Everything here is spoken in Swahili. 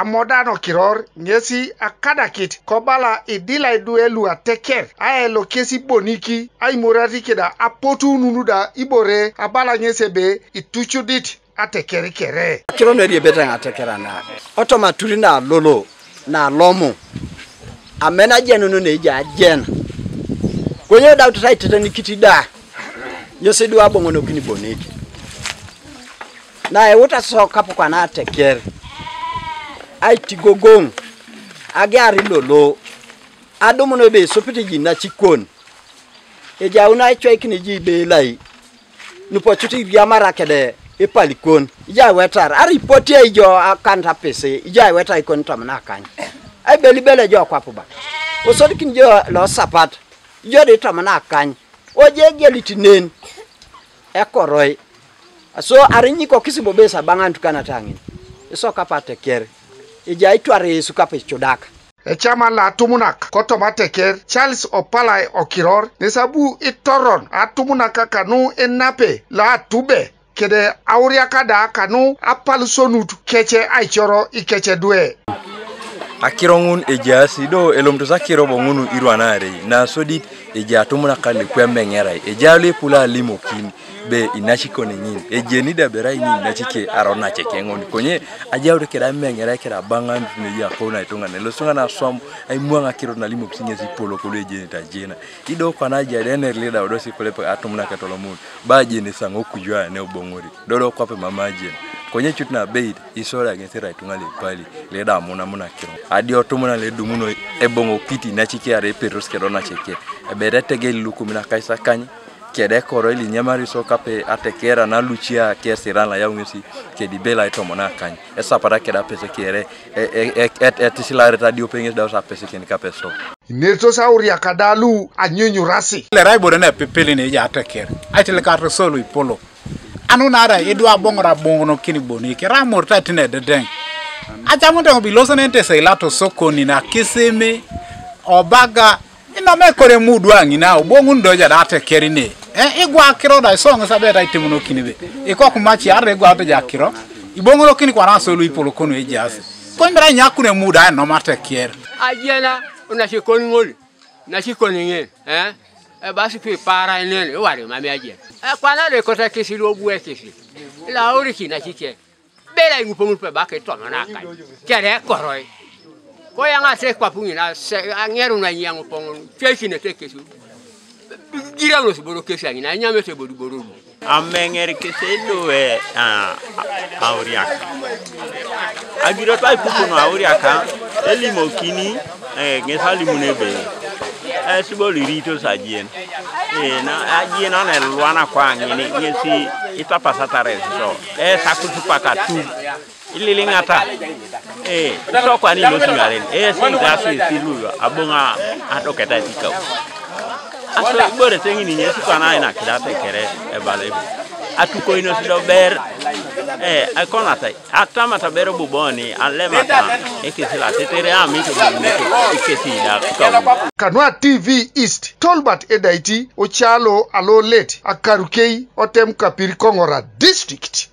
amodano kiror ngesi akadakit kobala idila iduelu ateker aelo kesi boniki ay morati keda apotu nunuda ibore abala ngesebe ituchudit atekeri kere kiro no rie beta atekera na otomaturi na lolo na lomo amena jenu no ne ja jen konyo da utai tete kitida yosedu abongo no kini boniki na wuta so kapo kwa na atekeri Aitingakin agari lolo adomo no be sopiti jina chikon eja una ichwa ikini jibe lai nupo chuti yamara kede epalikon ija wetar ari poti ejo akanta pese ija wetar ikon tamna kan ai belibele jo kwapo ba osodi kin jo lo sapat jo de tamna kan oje gelitinen ekoroi so arinyi ko kisibo besa bangantu kana tangin eso kapate kere ija itware Yesu kape chodaka chama la tumunak kotomateker Charles Opalai okiror nesabu itoron atumunaka kanu enape la tube kede auriakada kanu apal sonutu keche aichoro ikeche due akirongun ejasi do elomtosa kirobo ngunu irwanare na sodit eja tumunaka le kwembengera ejale pula limokin be inachiko nyin ejeni da berai ni nachike arona cheke ngoni konye ajawre keda mengera keda bangan ne ya kona itonga ne losunga na som ai muanga kiro na limo kusinye sipolo ko ejeni ta jena ido kana jade ne leader odosi kolepe atumna katolomun ba jeni sango kujwa ne obongori dodo kwape mama jeni konye chutna beid isora ngesera itunga le pali leda muna kiro adi otumuna le dumuno ebongo piti nachike are petros kedona cheke eberete gelu kumina kaisa kanyi kede koro ili nyamari so kape atekera na lucia kesira la yaungisi kedi bela itomona kan esa para keda pese kere Elairata dio penges da sa pese ken kapeso neto sauria kadalu anyunyu rasi le raibo na pepele ne ya atekera aitele ka solo ipolo anu nara edwa bongora bongono kini boniki ramorta tine deden ajamunde ngobiloso nente seilato sokoni na kiseme obaga ino me kore mudu angi na obongu ndoja da atekeri ne igwa kiro da songa sabeta itimuno kinibe iko kumachi arre gwa to jakiro ibongo lo kini kwa na solo ipolo kono ejase ko mbra nyaku ne mudu an no matekeri ajena una shikoni ngoli na shikoni nge basi pe para nene wari mami aje kwa na le kota kisi lo buwe kisi la ori kina chike bela ngupomu pe ba ke to na kan kere koroi ko yanga se kwa pungi na angeru na nyangu pongo kesi ne tekesu gira lo siboro kesi ani na nyame te bodu boru amengeri kesi do auriaka agiro tai pukuno auriaka elimo kini ngesali munebe siboli rito sajien na ajien na lwana kwa ngini ngesi itapasa so sakutu pakatu ililingata so kwa ni lo singaren si silu abonga atoketa tikau aso bore tengi ni yesu kana ina kidate kere balebe atuko ino sido ber akonata atama tabero buboni alemata ekisila tetere amiko ikesida Kanwa TV East Tolbert Edaiti Ochalo Alo Late Akarukei Otem Kapiri Kongora District